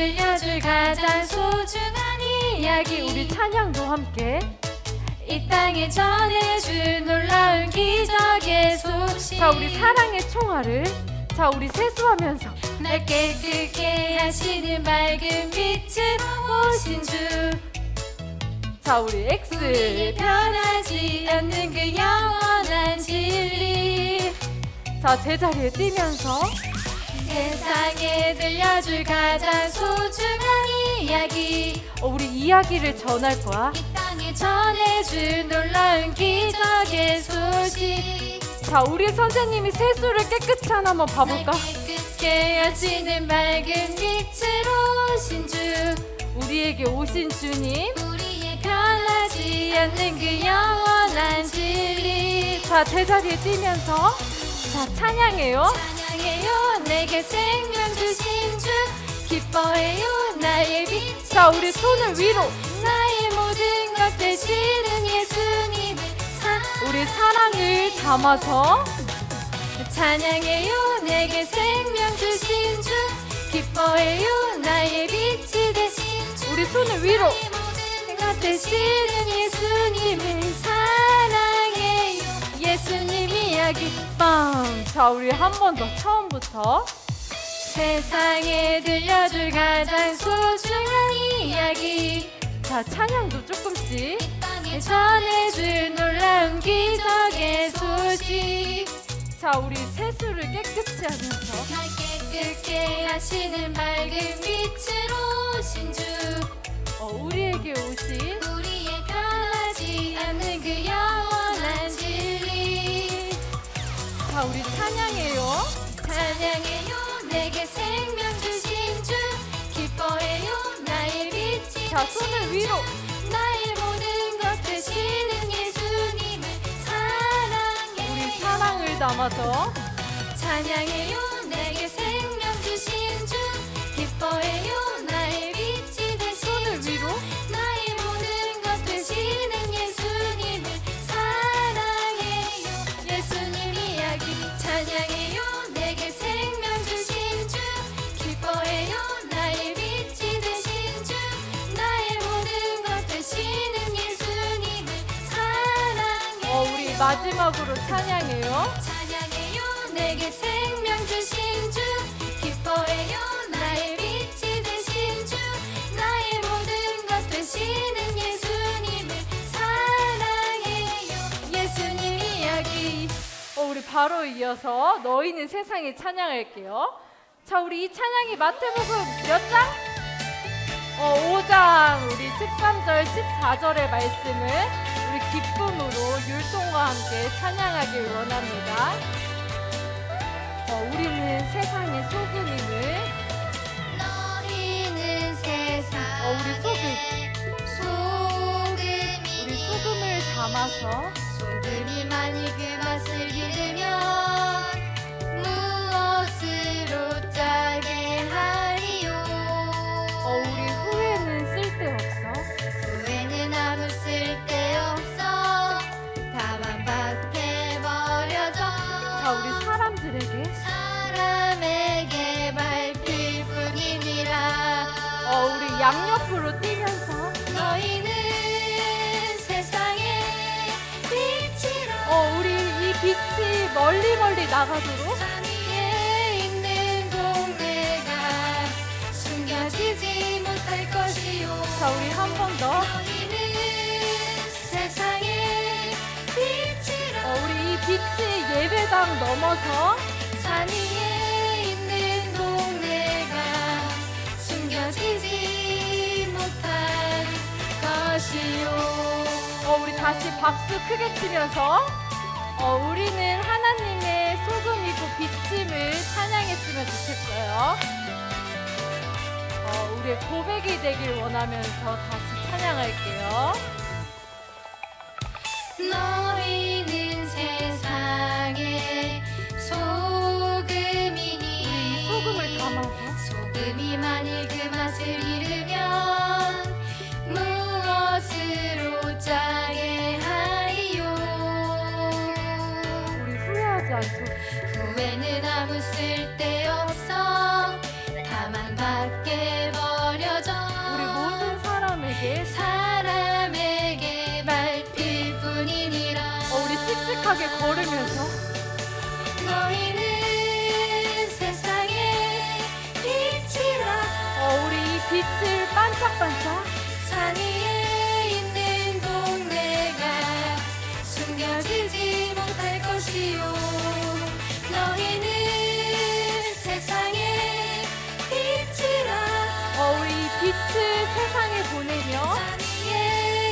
들려줄 가장 소중한 이야기. 우리 찬양도 함께 이 땅에 전해줄 놀라운 기적의 소식. 자, 우리 사랑의 총알을 자, 우리 세수하면서 날 깨끗게 하시는 맑은 빛으로 오신 주. 자, 우리 X 변하지 않는 그 영원한 진리. 자, 제자리에 뛰면서 세상에 들려줄 가장 소중한 이야기. 우리 이야기를 전할 거야. 이 땅에 전해줄 놀라운 기적의 소식. 자, 우리 선생님이 세수를 깨끗이 하나 한번 봐볼까? 날 깨끗게 하시는 맑은 빛으로 오신 주. 우리에게 오신 주님. 우리의 변하지 않는 그 영원한 진리. 자, 제자리에 뛰면서 자, 찬양해요. 찬양해요 내게 생명 주신 주. 기뻐해요 나의 빛. 자, 우리 손을 위로. 나의 모든 것 되시는 예수님을 우리 사랑을 담아서 찬양해요 내게 생명 주신 주. 기뻐해요 나의 빛이 되신 주. 우리 손을 위로. 나의 모든 것 되시는 예수님을 사랑해요. 예수님 이야기. 빵. 자, 우리 한 번 더 처음부터. 세상에 들려줄 가장 소중한 이야기. 자, 찬양도 조금씩. 땅에 전해줄 놀라운 기적의 소식. 자, 우리 세수를 깨끗이 하면서 날 깨끗게 하시는 맑은 빛으로 오신 주. 우리에게 오신 우리의 변하지 않는 그 영원한 진리. 자, 우리 찬양해요. 찬양해요 내게 생명 주신 주. 기뻐해요 나의 빛이 자, 손을 위로. 나의 모든 것 되시는 예수님을 사랑해요. 우리 사랑을 담아서 찬양해요 내게 생명 주신 주. 기뻐해요 나의 빛이 되신 손을 위로. 나의 모든 것 되시는 예수님을 사랑해요. 예수님 이야기. 찬양해요 내게 생명 주신 주. 기뻐해요 나의 빛이 되신 주. 나의 모든 것 되시는 예수님을 사랑해요. 우리 마지막으로 찬양해요. 찬양해요 내게 생명 주신 주. 기뻐해요 나의 빛이 되신 주. 나의 모든 것 되시는 예수님을 사랑해요. 예수님 이야기. 우리 바로 이어서 너희는 세상에 찬양할게요. 자, 우리 이 찬양이 마태복음 몇 장? 5장 우리 13절 14절의 말씀을 우리 기쁨으로 율동과 함께 찬양하길 원합니다. 우리는 세상의 소금임을. 너희는 세상의 우리 소금이니. 우리 소금을 담아서 소금이 만일 그 맛을 잃으면 무엇으로 짜게 하리요. 우리 후회는 쓸데없어. 후회는 아무 쓸데없어. 다만 밖에 버려져. 자, 우리 사람들에게 사람에게 밟힐 뿐이니라. 우리 양옆으로 뛰면서 너희는 세상의 빛이라. 우리 이 빛이 멀리 멀리 나가도록 산 위에 있는 동네가 숨겨지지 못할 것이요. 자, 우리 한 번 더. 너희는 세상의 빛이라. 우리 이 빛이 예배당 넘어서 산 위에 있는 동네가 숨겨지지 못할 것이요. 우리 다시 박수 크게 치면서 우리는 하나님의 소금이고 빛임을 찬양했으면 좋겠어요. 우리의 고백이 되길 원하면서 다시 찬양할게요. 너희는 세상의 소금이니. 우리 소금을 담아서 소금이 만일 그 맛을 잃으면 무엇으로 짜게 하리요. 우리 후회하지 않도록 후회는 아무 쓸데없어. 다만 밖에 버려져. 마지막에 걸으면서 너희는 세상의 빛이라 우리 이 빛을 반짝반짝 산 위에 있는 동네가 숨겨지지 못할 것이요 너희는 세상의 빛이라 우리 이 빛을 세상에 보내며 산 위에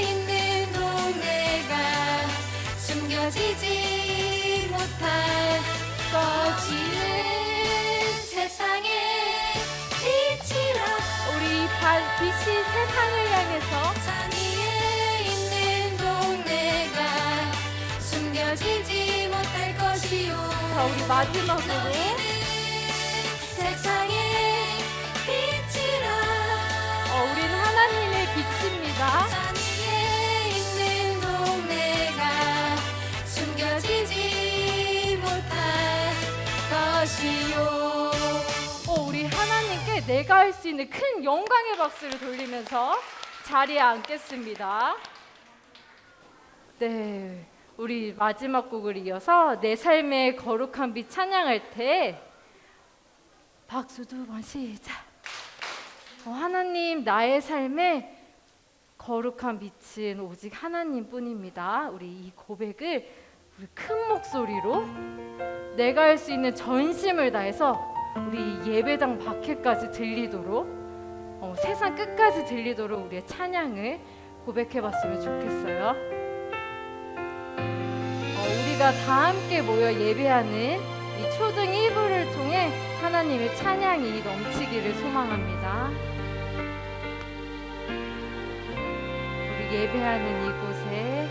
있는 동네가 숨겨지지 못할 것이는 세상의 빛이라 우리 이 빛이 세상을 향해서 산 위에 있는 동네가 숨겨지지 못할 것이요 자, 우리 마지막으로 세상의 빛이라 우리는 하나님의 빛입니다. 산 위에 있는 동네가 숨겨지지 못할 것이요 우리 하나님께 내가 할 수 있는 큰 영광의 박수를 돌리면서 자리에 앉겠습니다. 네, 우리 마지막 곡을 이어서 내 삶의 거룩한 빛 찬양할 때 박수 두 번 시작. 하나님, 나의 삶에 거룩한 빛은 오직 하나님뿐입니다. 우리 이 고백을 우리 큰 목소리로 내가 할 수 있는 전심을 다해서 우리 예배당 밖에까지 들리도록 세상 끝까지 들리도록 우리의 찬양을 고백해봤으면 좋겠어요. 우리가 다 함께 모여 예배하는 이 초등 1부를 통해 하나님의 찬양이 넘치기를 소망합니다. 우리 예배하는 이곳에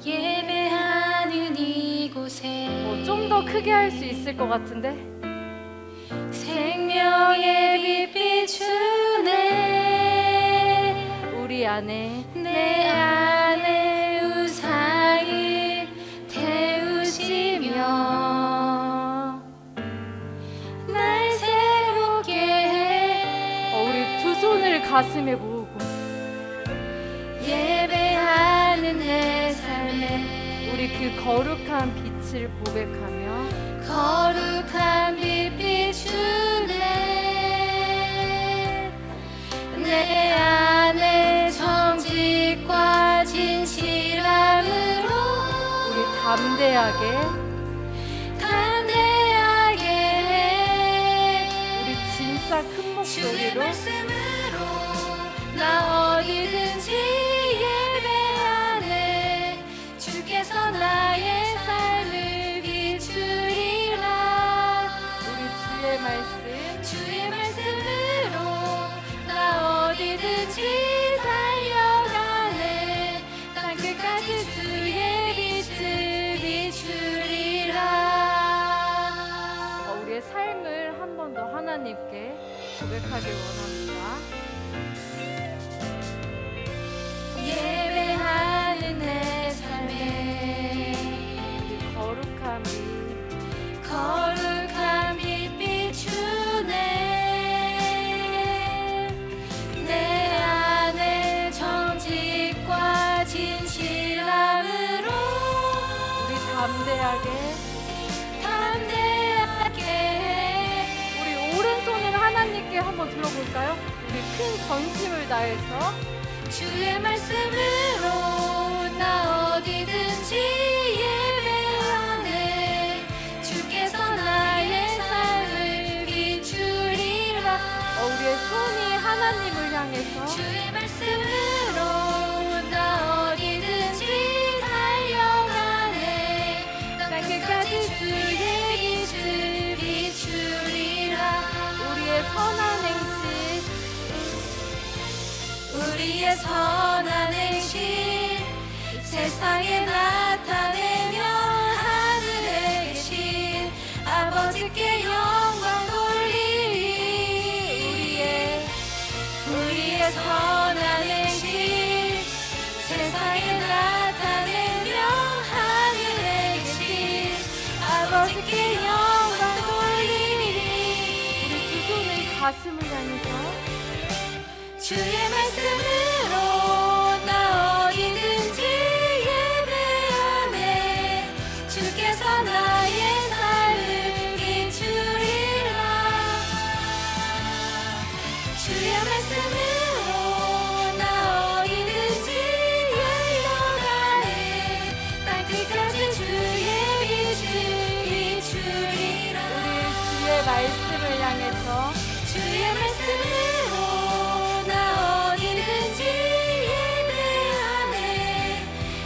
예배하는 이곳에 좀 더 크게 할 수 있을 것 같은데 생명의 빛 비추네 우리 안에 내 안에 우상을 태우시며 날 새롭게 해 우리 두 손을 가슴에 모으고 예배하는 내 삶에 우리 그 거룩한 빛을 고백하며 거룩한 빛 비추네 내 안에 정직과 진실함으로 우리 담대하게 우리 진짜 큰 주의 목소리로 말씀으로 나 어디든지 예배하네 주께서 나의 삶을 비추리라 주의 말씀으로 나 어디든지 달려가네 땅끝까지 주의 빛을 비추리라 우리의 삶을 한 번 더 하나님께 고백하길 원합니다. 예배하는 내 삶에 거룩한 빛 거룩한 빛 비추네 내 안에 정직과 진실함으로 우리 담대하게 우리 오른손을 하나님께 한번 들어볼까요? 우리 큰 전심을 다해서 주의 말씀으로 나 어디든지 예배하네 주께서 나의 삶을 비추리라 우리의 손이 하나님을 향해서 주의 말씀으로 나 어디든지 달려가네 땅끝까지 주의 빛을 비추리라 우리의 선한 행실 우리의 선한 행실 세상에 나타내며 하늘에 계신 아버지께 영광 돌리리 우리의 선한 행실 세상에 나타내며 하늘에 계신 아버지께 영광 돌리리 우리 두 손을 가슴을 향해서 주의 말씀으로 나 어디든지 예배하네 말씀을 향해서 주의 말씀으로 나 어디든지 예배하네.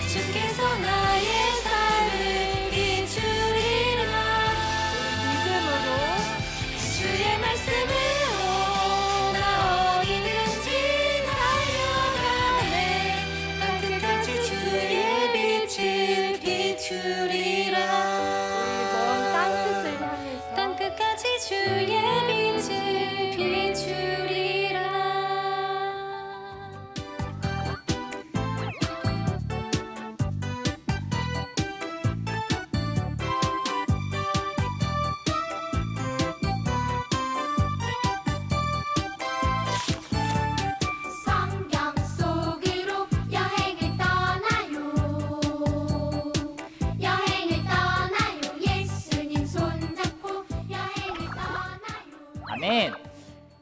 주께서 나의 삶을 비추리라. 믿음으로 주의 말씀으로 나 어디든지 달려가네. 땅끝까지 주의 빛을 비추리라. 먼 땅끝을 향해서 땅끝까지 주의 빛을 비추리라. 성경 속으로 여행을 떠나요. 여행을 떠나요. 예수님 손잡고 여행을 떠나요. 아멘.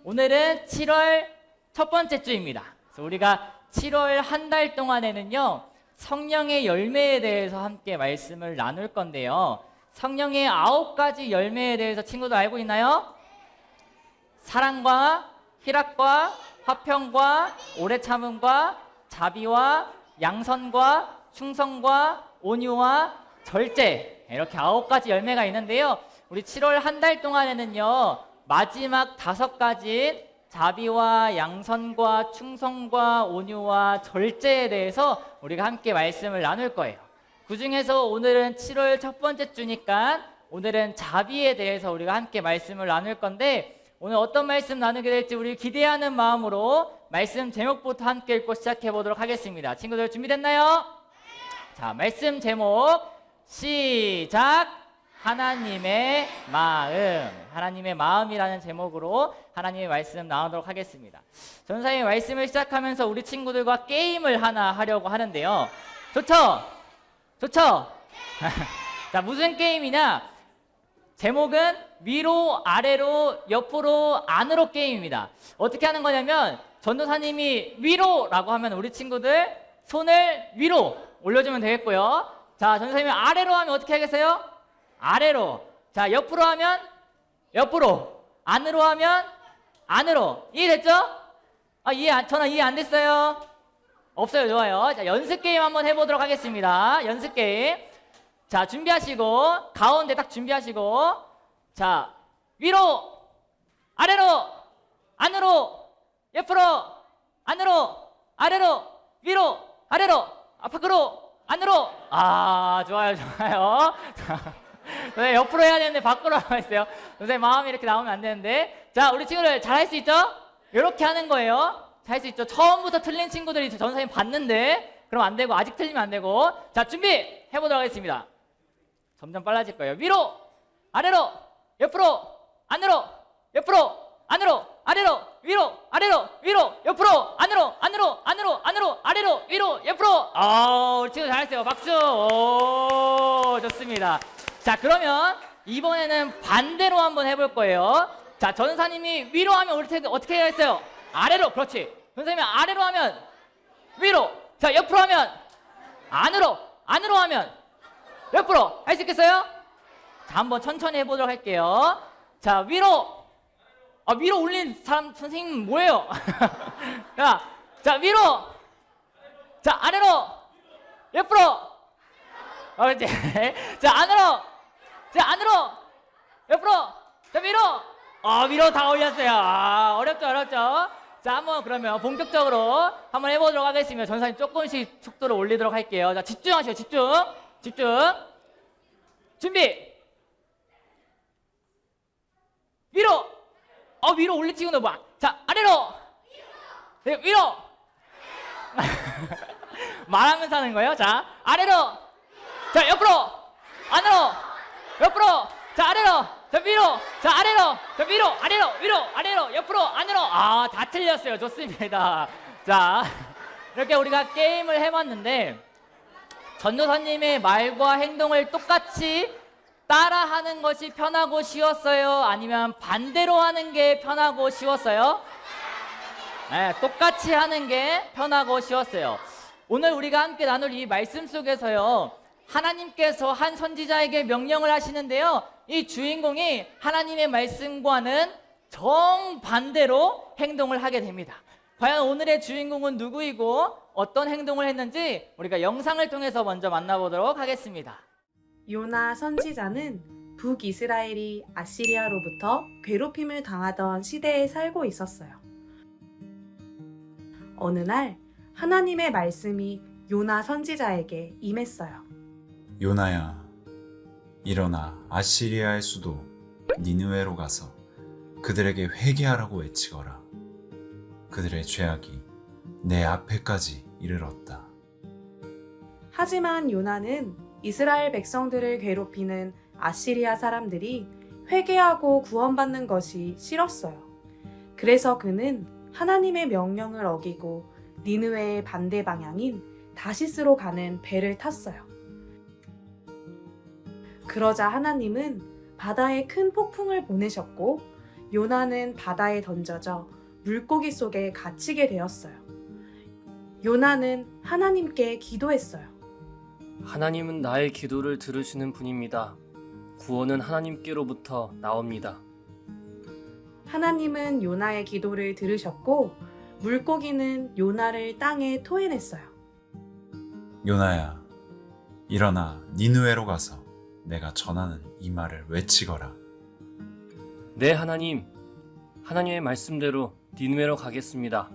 오늘은 7월 첫 번째 주입니다. 그래서 우리가 7월 한 달 동안에는요, 성령의 열매에 대해서 함께 말씀을 나눌 건데요. 성령의 9가지 열매에 대해서 친구들 알고 있나요? 사랑과 희락과 화평과 오래 참음과 자비와 양선과 충성과 온유와 절제, 이렇게 9가지 열매가 있는데요. 우리 7월 한 달 동안에는요, 마지막 5가지 자비와 양선과 충성과 온유와 절제에 대해서 우리가 함께 말씀을 나눌 거예요. 그 중에서 오늘은 7월 첫 번째 주니까 오늘은 자비에 대해서 우리가 함께 말씀을 나눌 건데, 오늘 어떤 말씀 나누게 될지 우리 기대하는 마음으로 말씀 제목부터 함께 읽고 시작해 보도록 하겠습니다. 친구들 준비됐나요? 자, 말씀 제목 시작! 하나님의 마음. 하나님의 마음이라는 제목으로 하나님의 말씀 나누도록 하겠습니다. 전사의 말씀을 시작하면서 우리 친구들과 게임을 하나 하려고 하는데요. 좋죠? 좋죠? 자, 무슨 게임이냐? 제목은 위로, 아래로, 옆으로, 안으로 게임입니다. 어떻게 하는 거냐면 전도사님이 위로라고 하면 우리 친구들 손을 위로 올려주면 되겠고요. 자, 전도사님이 아래로 하면 어떻게 하겠어요? 아래로. 자, 옆으로 하면 옆으로. 안으로 하면 안으로. 이해됐죠? 전화 이해 안 됐어요? 없어요. 좋아요. 자, 연습 게임 한번 해보도록 하겠습니다. 연습 게임. 자, 준비하시고 가운데 딱 준비하시고, 자, 위로, 아래로, 안으로, 옆으로, 안으로, 아래로, 위로, 아래로, 밖으로, 안으로. 좋아요, 좋아요. 네, 옆으로 해야 되는데 밖으로 하고 있어요. 선생님 마음이 이렇게 나오면 안 되는데. 자, 우리 친구들 잘할 수 있죠? 이렇게 하는 거예요. 잘 수 있죠? 처음부터 틀린 친구들이 전 선생님 봤는데 그럼 안 되고, 아직 틀리면 안 되고. 자, 준비 해보도록 하겠습니다. 점점 빨라질 거예요. 위로, 아래로, 옆으로, 안으로, 옆으로, 안으로, 아래로, 위로, 아래로, 위로, 옆으로, 안으로, 안으로, 안으로, 안으로, 아래로, 위로, 옆으로. 우리 친구 잘했어요. 박수. 오, 좋습니다. 자, 그러면 이번에는 반대로 한번 해볼 거예요. 자, 전사님이 위로 하면 우리 친구 어떻게 해야 했어요? 아래로. 그렇지. 선생님이 아래로 하면 위로. 자, 옆으로 하면 안으로. 안으로 하면 옆으로. 할 수 있겠어요? 자, 한번 천천히 해보도록 할게요. 자, 위로. 위로 올린 사람 선생님 뭐예요? 자, 위로. 자, 아래로. 옆으로. 그렇지. 자, 안으로. 자, 안으로. 옆으로. 자, 위로. 위로 다 올렸어요. 어렵죠, 어렵죠? 자, 한번 그러면 본격적으로 한번 해보도록 하겠습니다. 전사님 조금씩 속도를 올리도록 할게요. 자, 집중하시오. 집중. 준비. 위로. 위로 올린 친구는 뭐? 자, 아래로. 네, 위로. 말하면서 하는 거예요. 자, 아래로. 자, 옆으로. 안으로. 옆으로. 자, 아래로. 자, 위로. 자, 아래로. 자, 위로. 아래로. 위로. 아래로. 옆으로. 안으로. 다 틀렸어요. 좋습니다. 자, 이렇게 우리가 게임을 해봤는데, 전도사님의 말과 행동을 똑같이 따라하는 것이 편하고 쉬웠어요? 아니면 반대로 하는 게 편하고 쉬웠어요? 네, 똑같이 하는 게 편하고 쉬웠어요. 오늘 우리가 함께 나눌 이 말씀 속에서요, 하나님께서 한 선지자에게 명령을 하시는데요. 이 주인공이 하나님의 말씀과는 정반대로 행동을 하게 됩니다. 과연 오늘의 주인공은 누구이고 어떤 행동을 했는지 우리가 영상을 통해서 먼저 만나보도록 하겠습니다. 요나 선지자는 북이스라엘이 아시리아로부터 괴롭힘을 당하던 시대에 살고 있었어요. 어느 날 하나님의 말씀이 요나 선지자에게 임했어요. 요나야, 일어나 아시리아의 수도 니느웨로 가서 그들에게 회개하라고 외치거라. 그들의 죄악이 내 앞에까지 이르렀다. 하지만 요나는 이스라엘 백성들을 괴롭히는 아시리아 사람들이 회개하고 구원받는 것이 싫었어요. 그래서 그는 하나님의 명령을 어기고 니느웨의 반대 방향인 다시스로 가는 배를 탔어요. 그러자 하나님은 바다에 큰 폭풍을 보내셨고 요나는 바다에 던져져 물고기 속에 갇히게 되었어요. 요나는 하나님께 기도했어요. 하나님은 나의 기도를 들으시는 분입니다. 구원은 하나님께로부터 나옵니다. 하나님은 요나의 기도를 들으셨고 물고기는 요나를 땅에 토해냈어요. 요나야, 일어나 니느웨로 가서 내가 전하는 이 말을 외치거라. 네, 하나님. 하나님의 말씀대로 니느웨로 가겠습니다.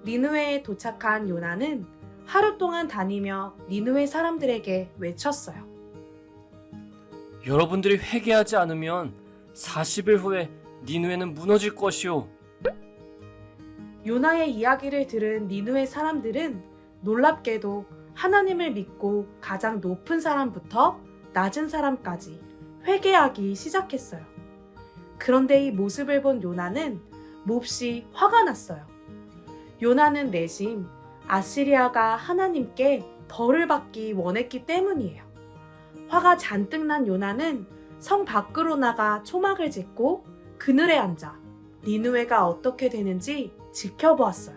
니느웨에 도착한 요나는 하루 동안 다니며 니느웨 사람들에게 외쳤어요. 여러분들이 회개하지 않으면 40일 후에 니느웨는 무너질 것이오. 요나의 이야기를 들은 니느웨 사람들은 놀랍게도 하나님을 믿고 가장 높은 사람부터 낮은 사람까지 회개하기 시작했어요. 그런데 이 모습을 본 요나는 몹시 화가 났어요. 요나는 내심 아시리아가 하나님께 벌을 받기 원했기 때문이에요. 화가 잔뜩 난 요나는 성 밖으로 나가 초막을 짓고 그늘에 앉아 니느웨가 어떻게 되는지 지켜보았어요.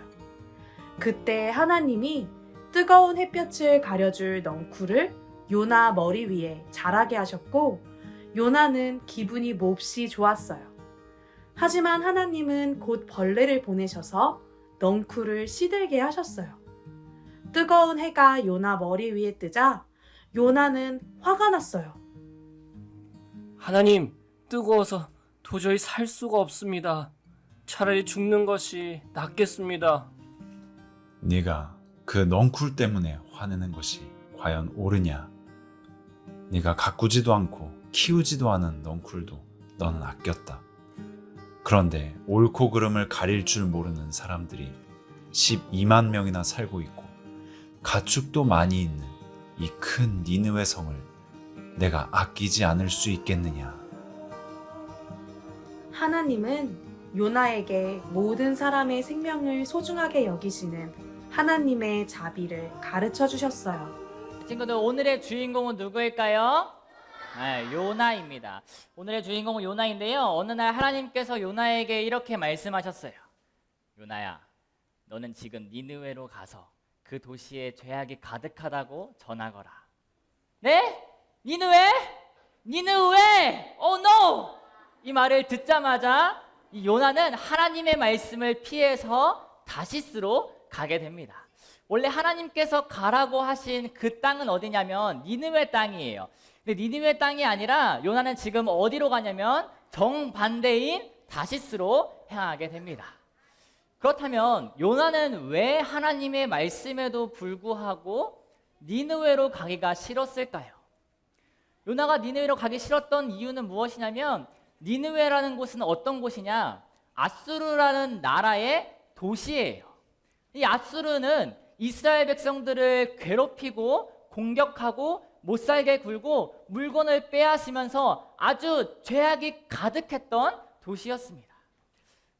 그때 하나님이 뜨거운 햇볕을 가려줄 넝쿨을 요나 머리 위에 자라게 하셨고 요나는 기분이 몹시 좋았어요. 하지만 하나님은 곧 벌레를 보내셔서 넝쿨을 시들게 하셨어요. 뜨거운 해가 요나 머리 위에 뜨자 요나는 화가 났어요. 하나님, 뜨거워서 도저히 살 수가 없습니다. 차라리 죽는 것이 낫겠습니다. 네가 그 넝쿨 때문에 화내는 것이 과연 옳으냐? 네가 가꾸지도 않고 키우지도 않은 넝쿨도 너는 아꼈다. 그런데 옳고 그름을 가릴 줄 모르는 사람들이 12만 명이나 살고 있고 가축도 많이 있는 이 큰 니느웨 성을 내가 아끼지 않을 수 있겠느냐? 하나님은 요나에게 모든 사람의 생명을 소중하게 여기시는 하나님의 자비를 가르쳐 주셨어요. 친구들, 오늘의 주인공은 누구일까요? 네, 요나입니다. 오늘의 주인공은 요나인데요. 어느 날 하나님께서 요나에게 이렇게 말씀하셨어요. 요나야, 너는 지금 니느웨로 가서 그 도시에 죄악이 가득하다고 전하거라. 네? 니느웨? 니느웨! Oh no! 이 말을 듣자마자 이 요나는 하나님의 말씀을 피해서 다시스로 가게 됩니다. 원래 하나님께서 가라고 하신 그 땅은 어디냐면 니느웨 땅이에요. 근데 니느웨 땅이 아니라 요나는 지금 어디로 가냐면 정반대인 다시스로 향하게 됩니다. 그렇다면 요나는 왜 하나님의 말씀에도 불구하고 니느웨로 가기가 싫었을까요? 요나가 니느웨로 가기 싫었던 이유는 무엇이냐면 니느웨라는 곳은 어떤 곳이냐? 아수르라는 나라의 도시예요. 이 아수르는 이스라엘 백성들을 괴롭히고 공격하고 못살게 굴고 물건을 빼앗으면서 아주 죄악이 가득했던 도시였습니다.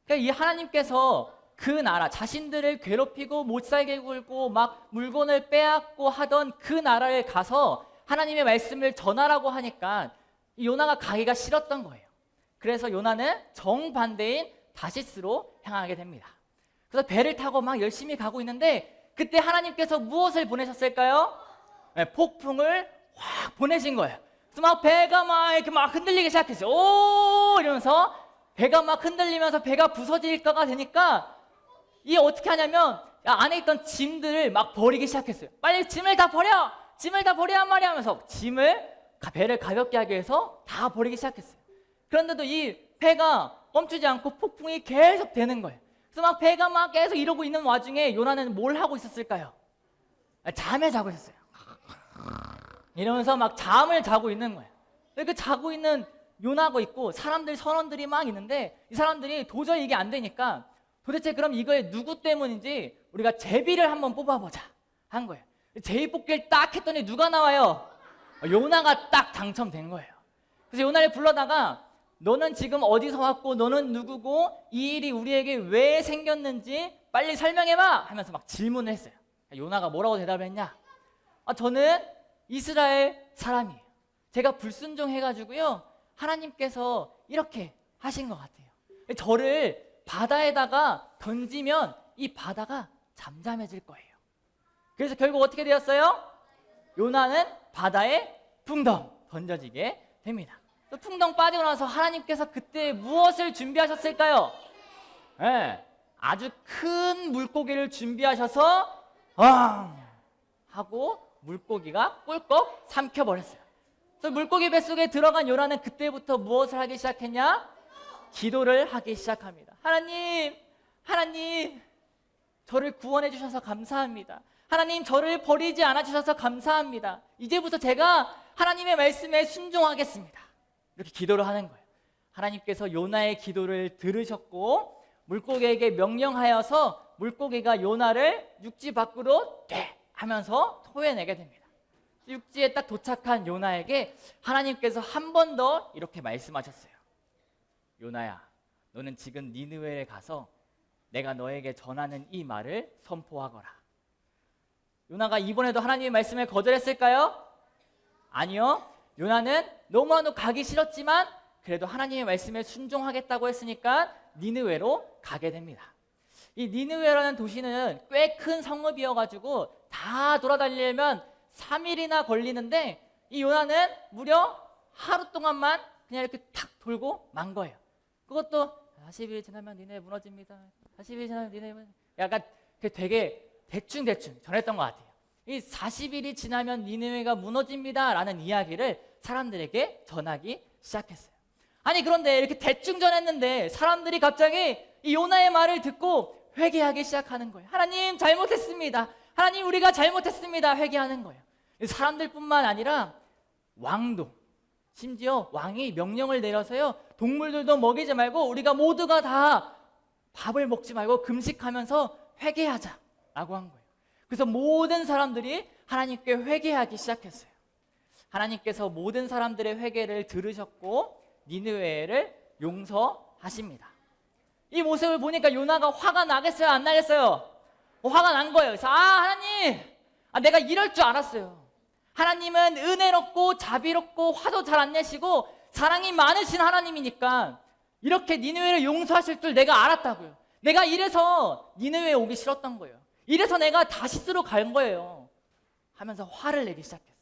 그러니까 이 하나님께서 그 나라, 자신들을 괴롭히고 못살게 굴고 막 물건을 빼앗고 하던 그 나라를 가서 하나님의 말씀을 전하라고 하니까 이 요나가 가기가 싫었던 거예요. 그래서 요나는 정반대인 다시스로 향하게 됩니다. 그래서 배를 타고 막 열심히 가고 있는데 그때 하나님께서 무엇을 보내셨을까요? 네, 폭풍을 확 보내신 거예요. 그래서 막 배가 막 이렇게 막 흔들리기 시작했어요. 오 이러면서 배가 막 흔들리면서 배가 부서질까가 되니까 이 어떻게 하냐면 안에 있던 짐들을 막 버리기 시작했어요. 빨리 짐을 다 버려! 짐을 다 버려 한 말이 하면서 배를 가볍게 하기 위해서 다 버리기 시작했어요. 그런데도 이 배가 멈추지 않고 폭풍이 계속 되는 거예요. 그래서 막 배가 막 계속 이러고 있는 와중에 요나는 뭘 하고 있었을까요? 잠에 자고 있었어요. 이러면서 막 잠을 자고 있는 거예요. 그 자고 있는 요나가 있고 선원들이 막 있는데 이 사람들이 도저히 이게 안 되니까 도대체 그럼 이거에 누구 때문인지 우리가 제비를 한번 뽑아보자 한 거예요. 제비 뽑기를 딱 했더니 누가 나와요? 요나가 딱 당첨된 거예요. 그래서 요나를 불러다가 너는 지금 어디서 왔고 너는 누구고 이 일이 우리에게 왜 생겼는지 빨리 설명해봐 하면서 막 질문을 했어요. 요나가 뭐라고 대답을 했냐? 저는 이스라엘 사람이에요. 제가 불순종해가지고요 하나님께서 이렇게 하신 것 같아요. 저를 바다에다가 던지면 이 바다가 잠잠해질 거예요. 그래서 결국 어떻게 되었어요? 요나는 바다에 붕덩 던져지게 됩니다. 또 붕덩 빠지고 나서 하나님께서 그때 무엇을 준비하셨을까요? 네, 아주 큰 물고기를 준비하셔서 하고 물고기가 꿀꺽 삼켜버렸어요. 그래서 물고기 뱃속에 들어간 요나는 그때부터 무엇을 하기 시작했냐? 기도를 하기 시작합니다. 하나님, 저를 구원해 주셔서 감사합니다. 하나님, 저를 버리지 않아 주셔서 감사합니다. 이제부터 제가 하나님의 말씀에 순종하겠습니다. 이렇게 기도를 하는 거예요. 하나님께서 요나의 기도를 들으셨고 물고기에게 명령하여서 물고기가 요나를 육지 밖으로 하면서 토해내게 됩니다. 육지에 딱 도착한 요나에게 하나님께서 한 번 더 이렇게 말씀하셨어요. 요나야, 너는 지금 니느웨에 가서 내가 너에게 전하는 이 말을 선포하거라. 요나가 이번에도 하나님의 말씀을 거절했을까요? 아니요. 요나는 너무나도 가기 싫었지만 그래도 하나님의 말씀에 순종하겠다고 했으니까 니느웨로 가게 됩니다. 이 니느웨라는 도시는 꽤 큰 성읍이어가지고 다 돌아다니려면 3일이나 걸리는데 이 요나는 무려 하루 동안만 그냥 이렇게 탁 돌고 만 거예요. 그것도 40일 지나면 니네 무너집니다. 40일 지나면 니네 약간 되게 대충 전했던 것 같아요. 이 40일이 지나면 니느웨가 무너집니다 라는 이야기를 사람들에게 전하기 시작했어요. 아니 그런데 이렇게 대충 전했는데 사람들이 갑자기 이 요나의 말을 듣고 회개하기 시작하는 거예요. 하나님 잘못했습니다. 하나님 우리가 잘못했습니다. 회개하는 거예요. 사람들뿐만 아니라 왕도, 심지어 왕이 명령을 내려서요 동물들도 먹이지 말고 우리가 모두가 다 밥을 먹지 말고 금식하면서 회개하자라고 한 거예요. 그래서 모든 사람들이 하나님께 회개하기 시작했어요. 하나님께서 모든 사람들의 회개를 들으셨고 니느웨를 용서하십니다. 이 모습을 보니까 요나가 화가 나겠어요? 안 나겠어요? 화가 난 거예요. 그래서 하나님, 내가 이럴 줄 알았어요. 하나님은 은혜롭고 자비롭고 화도 잘 안 내시고 사랑이 많으신 하나님이니까 이렇게 니느웨를 용서하실 줄 내가 알았다고요. 내가 이래서 니느웨에 오기 싫었던 거예요. 이래서 내가 다시스로 간 거예요. 하면서 화를 내기 시작했어요.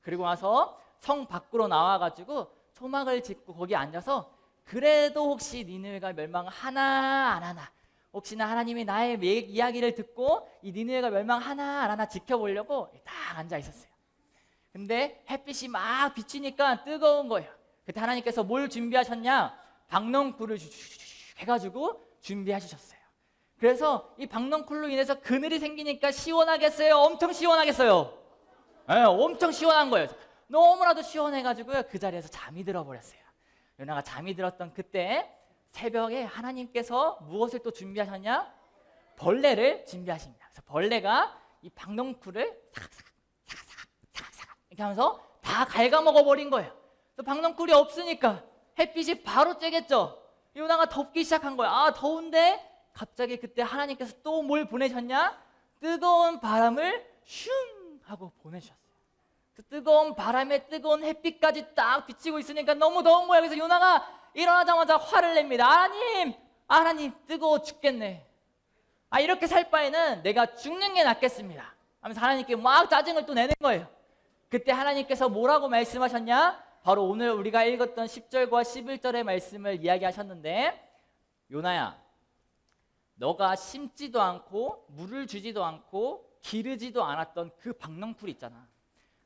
그리고 나서 성 밖으로 나와가지고 초막을 짓고 거기 앉아서 그래도 혹시 니느웨가 멸망하나 안 하나, 혹시나 하나님이 나의 이야기를 듣고 이 니느웨가 멸망하나 안 하나 지켜보려고 딱 앉아 있었어요. 근데 햇빛이 막 비치니까 뜨거운 거예요. 그때 하나님께서 뭘 준비하셨냐? 박넝쿨을 해가지고 준비해 주셨어요. 그래서 이 박넝쿨로 인해서 그늘이 생기니까 시원하겠어요? 엄청 시원하겠어요? 네, 엄청 시원한 거예요. 너무나도 시원해가지고요 그 자리에서 잠이 들어버렸어요. 요나가 잠이 들었던 그때 새벽에 하나님께서 무엇을 또 준비하셨냐? 벌레를 준비하십니다. 그래서 벌레가 이 박넝쿨을 사각사각 이렇게 하면서 다 갉아먹어 버린 거예요. 그래서 박넝쿨이 없으니까 햇빛이 바로 쬐겠죠. 요나가 덥기 시작한 거예요. 더운데 갑자기 그때 하나님께서 또 뭘 보내셨냐? 뜨거운 바람을 슝 하고 보내주셨어요. 그 뜨거운 바람에 뜨거운 햇빛까지 딱 비치고 있으니까 너무 더운 거예요. 그래서 요나가 일어나자마자 화를 냅니다. 하나님 뜨거워 죽겠네. 아, 이렇게 살 바에는 내가 죽는 게 낫겠습니다 하면서 하나님께 막 짜증을 또 내는 거예요. 그때 하나님께서 뭐라고 말씀하셨냐? 바로 오늘 우리가 읽었던 10절과 11절의 말씀을 이야기하셨는데, 요나야, 너가 심지도 않고 물을 주지도 않고 기르지도 않았던 그 박넝쿨 있잖아.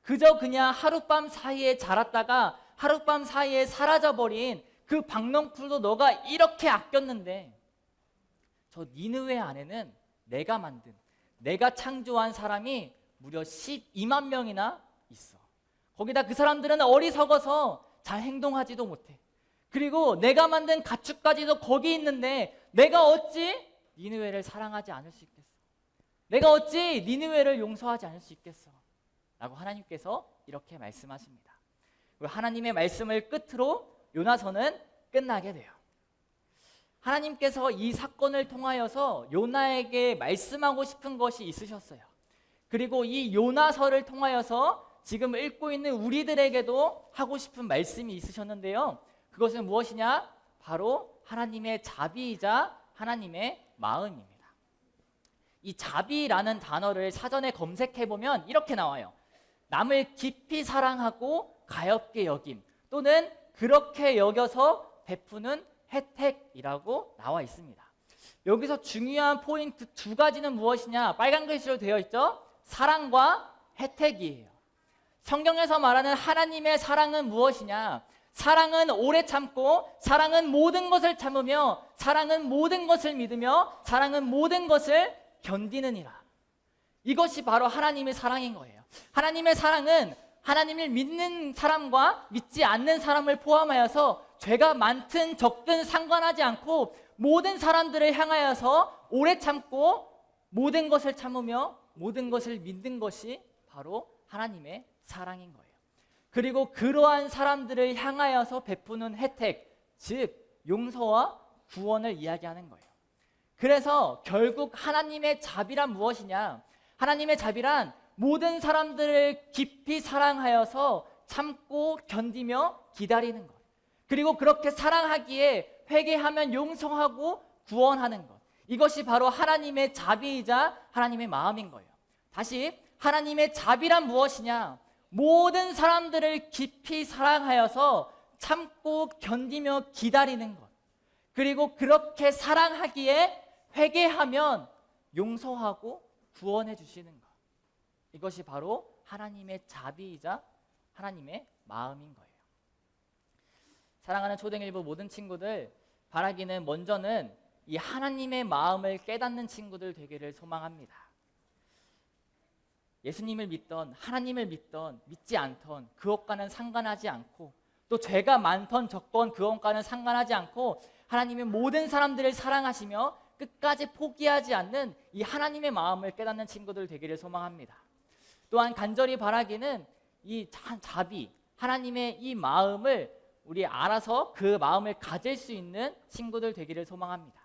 그저 그냥 하룻밤 사이에 자랐다가 하룻밤 사이에 사라져버린 그 박넝쿨도 너가 이렇게 아꼈는데, 저 니느웨 안에는 내가 만든, 내가 창조한 사람이 무려 12만 명이나 있어. 거기다 그 사람들은 어리석어서 잘 행동하지도 못해. 그리고 내가 만든 가축까지도 거기 있는데 내가 어찌 니느웨를 사랑하지 않을 수 있겠어? 내가 어찌 니느웨를 용서하지 않을 수 있겠어? 라고 하나님께서 이렇게 말씀하십니다. 그리고 하나님의 말씀을 끝으로 요나서는 끝나게 돼요. 하나님께서 이 사건을 통하여서 요나에게 말씀하고 싶은 것이 있으셨어요. 그리고 이 요나서를 통하여서 지금 읽고 있는 우리들에게도 하고 싶은 말씀이 있으셨는데요. 그것은 무엇이냐? 바로 하나님의 자비이자 하나님의 마음입니다. 이 자비라는 단어를 사전에 검색해보면 이렇게 나와요. 남을 깊이 사랑하고 가엾게 여김, 또는 그렇게 여겨서 베푸는 혜택이라고 나와 있습니다. 여기서 중요한 포인트 두 가지는 무엇이냐? 빨간 글씨로 되어 있죠? 사랑과 혜택이에요. 성경에서 말하는 하나님의 사랑은 무엇이냐? 사랑은 오래 참고, 사랑은 모든 것을 참으며, 사랑은 모든 것을 믿으며, 사랑은 모든 것을 견디느니라. 이것이 바로 하나님의 사랑인 거예요. 하나님의 사랑은 하나님을 믿는 사람과 믿지 않는 사람을 포함하여서 죄가 많든 적든 상관하지 않고 모든 사람들을 향하여서 오래 참고 모든 것을 참으며 모든 것을 믿는 것이 바로 하나님의 사랑인 거예요. 그리고 그러한 사람들을 향하여서 베푸는 혜택, 즉 용서와 구원을 이야기하는 거예요. 그래서 결국 하나님의 자비란 무엇이냐? 하나님의 자비란 모든 사람들을 깊이 사랑하여서 참고 견디며 기다리는 것, 그리고 그렇게 사랑하기에 회개하면 용서하고 구원하는 것, 이것이 바로 하나님의 자비이자 하나님의 마음인 거예요. 다시, 하나님의 자비란 무엇이냐? 모든 사람들을 깊이 사랑하여서 참고 견디며 기다리는 것, 그리고 그렇게 사랑하기에 회개하면 용서하고 구원해 주시는 것, 이것이 바로 하나님의 자비이자 하나님의 마음인 거예요. 사랑하는 초등일부 모든 친구들, 바라기는 먼저는 이 하나님의 마음을 깨닫는 친구들 되기를 소망합니다. 예수님을 믿던, 하나님을 믿던, 믿지 않던 그것과는 상관하지 않고, 또 죄가 많던 적건 그것과는 상관하지 않고 하나님의 모든 사람들을 사랑하시며 끝까지 포기하지 않는 이 하나님의 마음을 깨닫는 친구들 되기를 소망합니다. 또한 간절히 바라기는 이 자비, 하나님의 이 마음을 우리 알아서 그 마음을 가질 수 있는 친구들 되기를 소망합니다.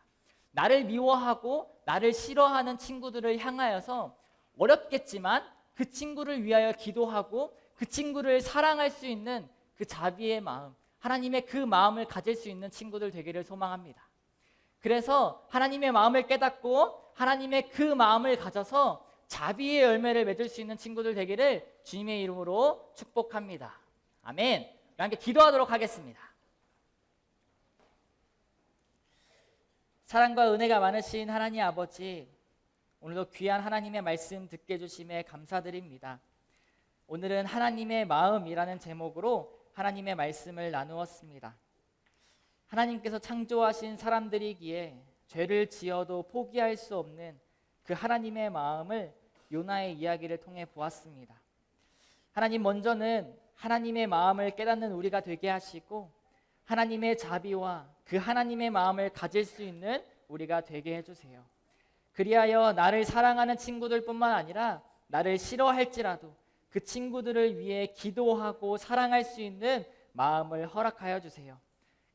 나를 미워하고 나를 싫어하는 친구들을 향하여서 어렵겠지만 그 친구를 위하여 기도하고 그 친구를 사랑할 수 있는 그 자비의 마음, 하나님의 그 마음을 가질 수 있는 친구들 되기를 소망합니다. 그래서 하나님의 마음을 깨닫고 하나님의 그 마음을 가져서 자비의 열매를 맺을 수 있는 친구들 되기를 주님의 이름으로 축복합니다. 아멘. 함께 기도하도록 하겠습니다. 사랑과 은혜가 많으신 하나님 아버지, 오늘도 귀한 하나님의 말씀 듣게 해주심에 감사드립니다. 오늘은 하나님의 마음이라는 제목으로 하나님의 말씀을 나누었습니다. 하나님께서 창조하신 사람들이기에 죄를 지어도 포기할 수 없는 그 하나님의 마음을 요나의 이야기를 통해 보았습니다. 하나님, 먼저는 하나님의 마음을 깨닫는 우리가 되게 하시고 하나님의 자비와 그 하나님의 마음을 가질 수 있는 우리가 되게 해주세요. 그리하여 나를 사랑하는 친구들뿐만 아니라 나를 싫어할지라도 그 친구들을 위해 기도하고 사랑할 수 있는 마음을 허락하여 주세요.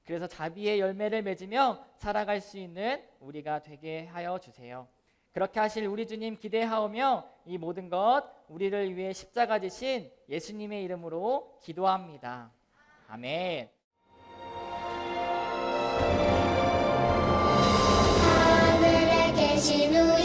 그래서 자비의 열매를 맺으며 살아갈 수 있는 우리가 되게 하여 주세요. 그렇게 하실 우리 주님 기대하오며 이 모든 것 우리를 위해 십자가 지신 예수님의 이름으로 기도합니다. 아멘. 하늘에 계신 우리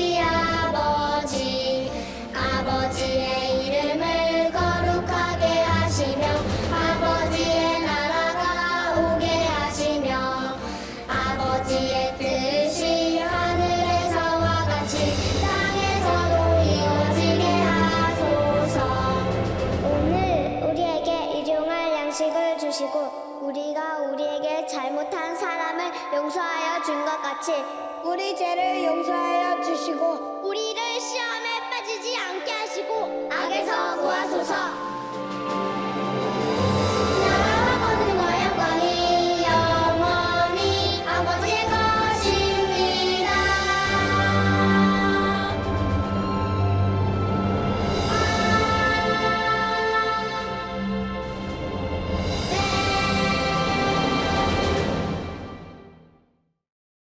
주시고 우리가 우리에게 잘못한 사람을 용서하여 준 것 같이 우리 죄를 용서하여 주시고 우리를 시험에 빠지지 않게 하시고 악에서 구하소서.